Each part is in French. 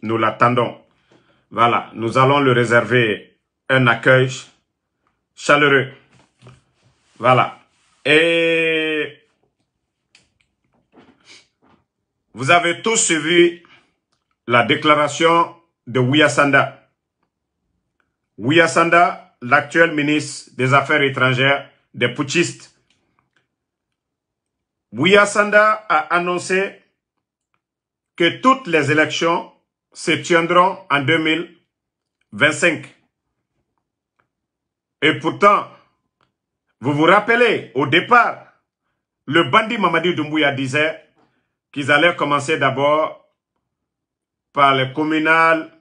Nous l'attendons. Voilà, nous allons le réserver un accueil chaleureux. Voilà. Et vous avez tous suivi la déclaration de Ouya Sanda. Ouya Sanda, l'actuel ministre des Affaires étrangères des putschistes. Ouya Sanda a annoncé que toutes les élections se tiendront en 2025. Et pourtant, vous vous rappelez, au départ, le bandit Mamadi Doumbouya disait qu'ils allaient commencer d'abord par les communales,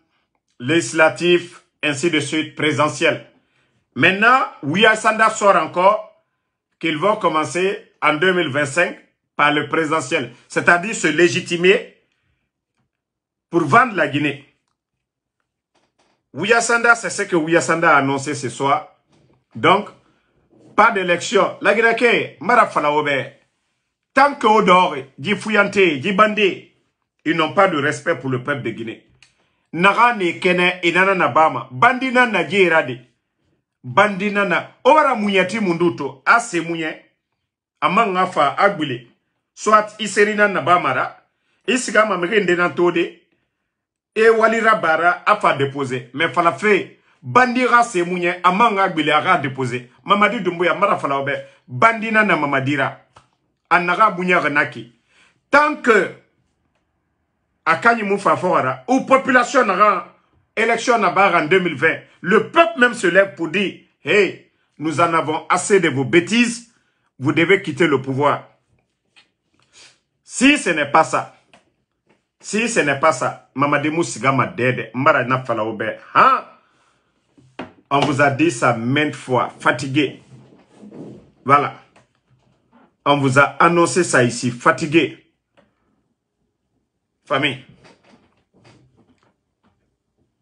législatives, ainsi de suite, présidentielles. Maintenant, Ouya Sanda sort encore qu'ils vont commencer en 2025 par le présidentiel, c'est-à-dire se légitimer pour vendre la Guinée. Ouya Sanda, c'est ce que Ouya Sanda a annoncé ce soir. Donc, pas d'élection. La Guinée, tant qu'au dehors, dit Fouillante, dit Bandé, ils n'ont pas de respect pour le peuple de Guinée. Nagane kene inana na bama. Bandina na jirade. Bandina na. Ora munyati munduto. Ase munye. Amanga fa agbile. Soit iserina na bamara. Isigama mrende na tode. E walira bara afa déposer. Mais fala fe. Bandira se munye. Amanga agbile aga déposer. Mamadi Doumbouya mara fala obe. Bandina na mamadira. Anaga bunya renaki. Tant que Akani Moufa Fora, ou population n'a élection en 2020, le peuple même se lève pour dire, hey, nous en avons assez de vos bêtises, vous devez quitter le pouvoir. Si ce n'est pas ça, Mamadi Moussigama Dede, Mbarana Falaoube, hein? On vous a dit ça maintes fois, fatigué. Voilà. On vous a annoncé ça ici, fatigué. Famille.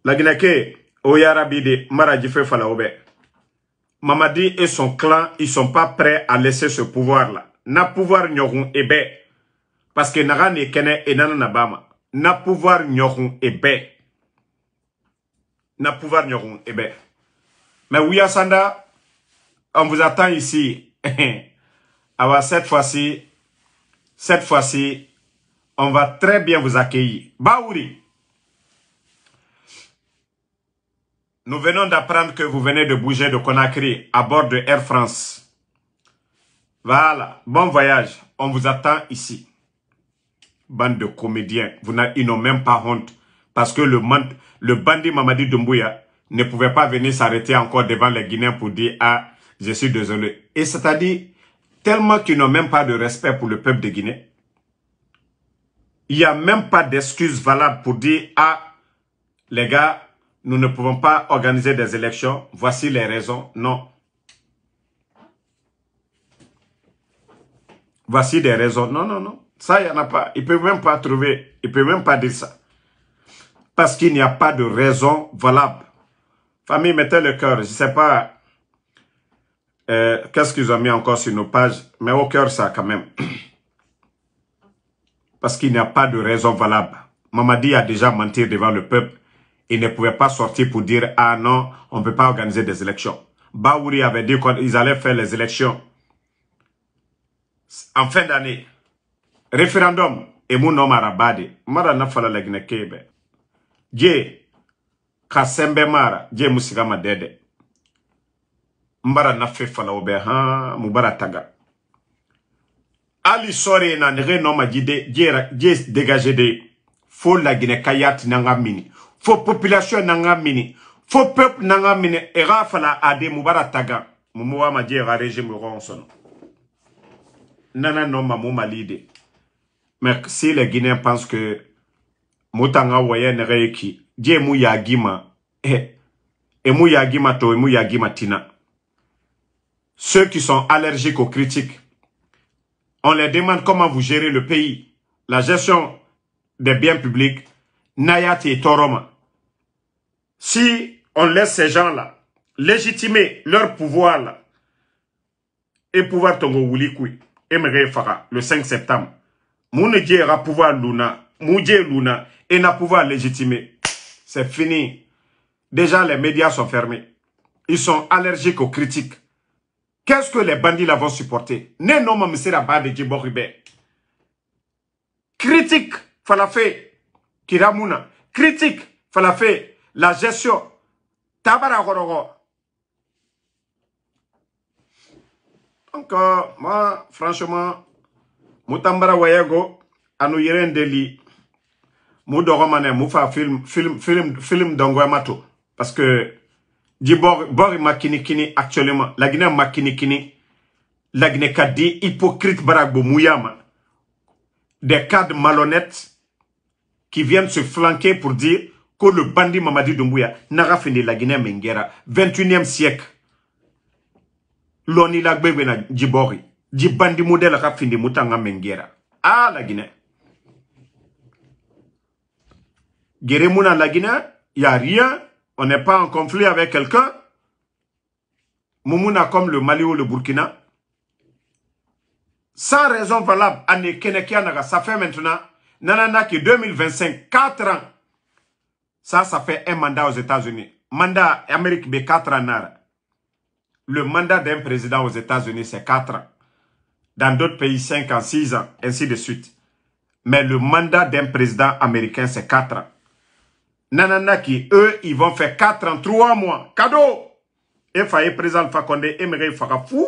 La Guinée, Oyarabide, Maradjife Falaoube. Mamadi et son clan, ils sont pas prêts à laisser ce pouvoir-là. Na pouvoir nyorun ebe. Parce que Naran et Kene et Nana Nabama. Na pouvoir nyorun ebe. Na pouvoir nyorun ebe. Mais Ouya Sanda, on vous attend ici. Alors cette fois-ci, on va très bien vous accueillir. Baouri. Nous venons d'apprendre que vous venez de bouger de Conakry à bord de Air France. Voilà. Bon voyage. On vous attend ici. Bande de comédiens. Ils n'ont même pas honte. Parce que le bandit Mamadi Doumbouya ne pouvait pas venir s'arrêter encore devant les Guinéens pour dire « Ah, je suis désolé ». Et c'est-à-dire, tellement qu'ils n'ont même pas de respect pour le peuple de Guinée. Il n'y a même pas d'excuse valable pour dire « Ah, les gars, nous ne pouvons pas organiser des élections. Voici les raisons. » Non. Voici des raisons. Non, non, non. Ça, il n'y en a pas. Ils ne peuvent même pas trouver. Ils ne peuvent même pas dire ça. Parce qu'il n'y a pas de raison valable. Famille, mettez le cœur. Je ne sais pas qu'est-ce qu'ils ont mis encore sur nos pages. Mais au cœur, ça quand même. Parce qu'il n'y a pas de raison valable. Mamadi a déjà menti devant le peuple. Il ne pouvait pas sortir pour dire « Ah non, on ne peut pas organiser des élections ». Baouri avait dit qu'ils allaient faire les élections en fin d'année. Référendum. Et mon nom arabade. Mara na fala la Guinée Kebe. Dje. Kasembe mara. Dje musigama dede. Mbara na fe fala obe. Ha. Mubara taga. Ali sore na nere no ma jide. Dje dégagé de. Faut la Guinée kayat nanga mini. Faut population nanga mini. Faut peuple nanga mini. Era fala ade mubara taga. Mumuwa ma dje ra régime ronson. Nana no ma muma lide. Mais si les Guinéens pensent que Moutanga Waye Nereiki, Dje Mou Yagima, et Mou Yagima To, et Mou Yagima Tina. Ceux qui sont allergiques aux critiques, on les demande comment vous gérez le pays, la gestion des biens publics, Nayati et Toroma. Si on laisse ces gens-là légitimer leur pouvoir là, et pouvoir Tongo Wulikui, et Mere Fara, le 5 septembre, Moune Djera pouvoir Luna, Moudje Luna, et n'a pouvoir légitimer. C'est fini. Déjà, les médias sont fermés. Ils sont allergiques aux critiques. Qu'est-ce que les bandits là vont supporter? Ne non, monsieur Rabat de Djiboribe. Critique, Falafé, Kiramuna. Critique, Falafé, la gestion. Tabara Gorogo. Donc, moi, franchement, Moutambara Wayego, Anou Yeren Deli, Moudoromane, Moufa film d'Angouamato. Parce que, Djibor Makinikini, actuellement, la Guinée Makinikini, la Guinée Kadi, hypocrite Baragbo Mouyama, des cadres malhonnêtes qui viennent se flanquer pour dire que le bandit Mamadi Doumbouya n'a fini la Guinée Menguera, 21e siècle. L'oni la gbebe na Djibori, Djibandi modèle a fini Moutanga Menguera. Ah, la Guinée. Guéremouna la Guinée, il n'y a rien. On n'est pas en conflit avec quelqu'un. Moumouna comme le Mali ou le Burkina. Sans raison valable, ça fait maintenant, nanana qui 2025, 4 ans. Ça fait un mandat aux États-Unis. Mandat Amérique, B 4 ans. Le mandat d'un président aux États-Unis, c'est 4 ans. Dans d'autres pays, 5 ans, 6 ans, ainsi de suite. Mais le mandat d'un président américain, c'est 4 ans. Nanana qui, eux, ils vont faire 4 ans, 3 mois. Cadeau! Et Faye, président Alpha Condé, Emery Fara fou.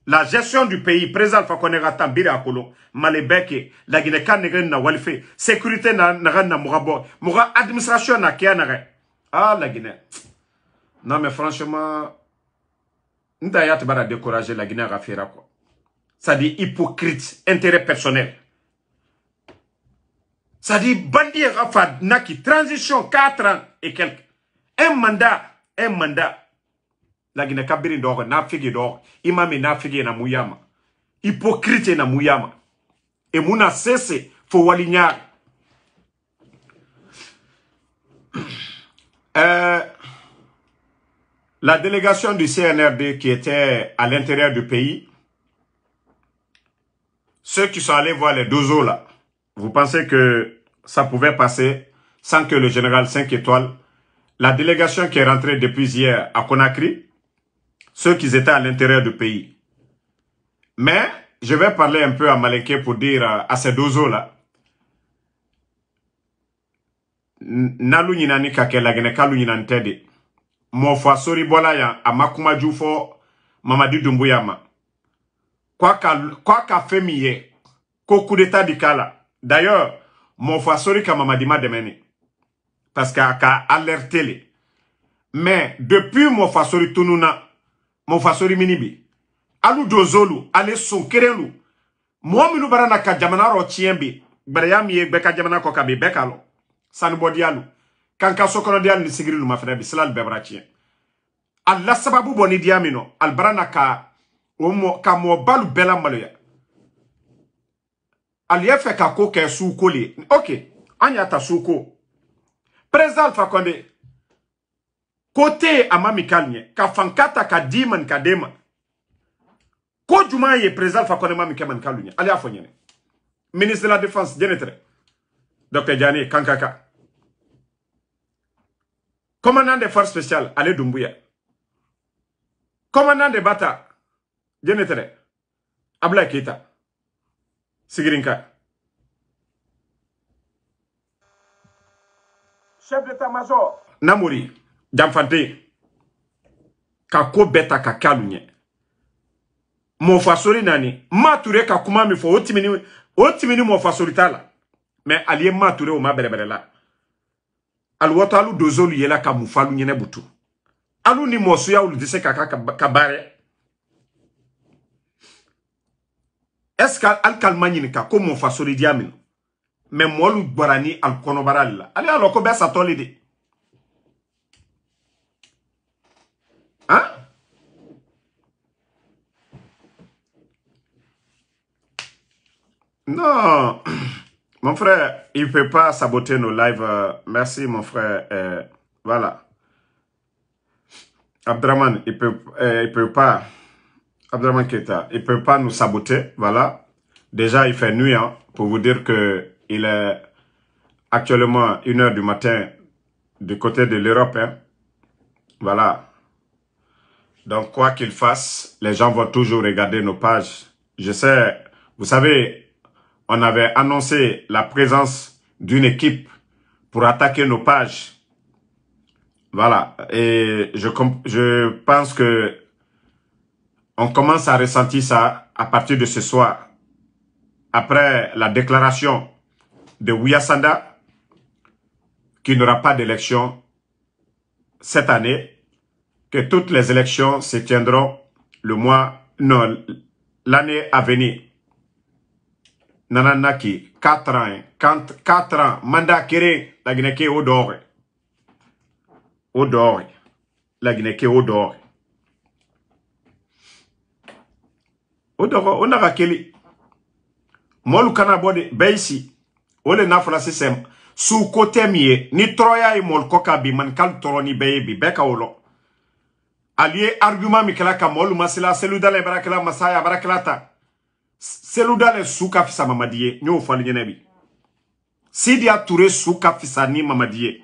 La gestion du pays, président Alpha Condé, Ratambire Akolo, Malebeke, la Guinée-Canégre, na Walfe, sécurité na Mourabo, Moura administration na Kianare. Ah, la Guinée. Non, mais franchement, Ndayat va décourager la Guinée à faire quoi. Ça dit hypocrite, intérêt personnel. Ça dit bandit Rafad Naki, transition 4 ans et quelques. Un mandat. La Guinée Kabiri d'or, na figi d'or, imami na figi na Mouyama. Hypocrite na Mouyama. Et mouna cesse, faut walignar. La délégation du CNRD qui était à l'intérieur du pays, ceux qui sont allés voir les dozos là, vous pensez que ça pouvait passer sans que le général 5 étoiles, la délégation qui est rentrée depuis hier à Conakry, ceux qui étaient à l'intérieur du pays. Mais je vais parler un peu à Malinké pour dire à ces dozos là, Nalu Ninani Kake Lagene Kalu Ninantede. Mon foi sori bolaya a makuma jufo Mamadi Doumbouya. Quoi qu'a fait miye, ko coup d'état di kala. D'ailleurs, mon foi sori ka Mamadi ma demene. Parce qu'a alerté les. Mais depuis mon foi sori tununa, mon foi sori minibi. Alu dozolu, ale son kerelu. Moi minu barana ka jamana ro tiembi. Brayami beka jamana ko kabe bekalo. Sanubodialu. Kanka sokono dial ni sigiri lu mafrebi silal bebratien. Allah sababu boni diamino albarana ka mo balu bela maloya. Aliye fe ka ko ke suko li. OK, anya ta suko. Président Alpha Condé côté amami kalnye ka fankata ka diman ka dema. Ko juma ye président Alpha Condé mami keman kalunye. Ali afonyene. Ministre de la Défense Genetre. Dr. Diani Kankaka. Commandant des forces spéciales, Ale Doumbouya. Commandant des Bata, Genetere, Abla Keita, Sigirinka. Chef d'état-major, Namouri, Jamfante, Kako Beta Kakalunye. Mon fasori nani, Mature Kakuma mi fo, otimini mon fasori tala. Mais allié Mature ou ma bereberela. Alwata alu dozolu yela ka mufalu nyene butu. Alu ni mosu ya ulu dise kaka kabare. Est-ce qu'al kalmani nika ko mon fasoli diamino. Mais molu barani al konobaral la. Ali aloko be sa tolide. Hein? Non. Mon frère, il ne peut pas saboter nos lives. Merci, mon frère. Voilà. Abdraman, il peut pas. Abdraman Keita, il peut pas nous saboter. Voilà. Déjà, il fait nuit, hein, pour vous dire que il est actuellement 1 h du matin du côté de l'Europe. Hein. Voilà. Donc, quoi qu'il fasse, les gens vont toujours regarder nos pages. Je sais, vous savez, on avait annoncé la présence d'une équipe pour attaquer nos pages. Voilà. Et je pense que on commence à ressentir ça à partir de ce soir. Après la déclaration de Ouyassanda, qu'il n'y aura pas d'élection cette année, que toutes les élections se tiendront l'année à venir. Nananaki, 4 ans, 4 ans, mandat kéré, la Guinée au dehors. Au dehors. La Guinée au dehors. Au dehors, on a kélé. Molu kana bode, beisi. Ole na fola système. Sous côté mié, ni troya et mol koka bi man kal toroni bebi, beka olo. Allié argument mikela ka molu masila, seluda le barakela masaya barakelata. Seluda le souka fisa mamadiye, nyo fali nyenebi. Sidia Touré souka fisa ni mamadiye.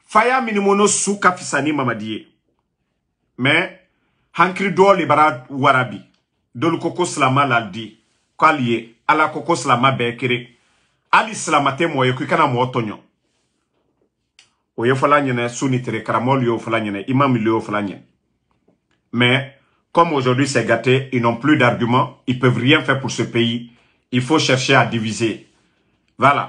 Faya minimono souka fisa ni mamadiye. Mais, hankri do le bara warabi. Dolu koko slama laldi. Kwa liye, ala koko slama bekere. Ali slamate moye kukana mwotonyo. Oye fala nyene sunitere karamol yo fala nyene, imam yo fala nyene. Mais, comme aujourd'hui c'est gâté, ils n'ont plus d'arguments, ils peuvent rien faire pour ce pays. Il faut chercher à diviser. Voilà.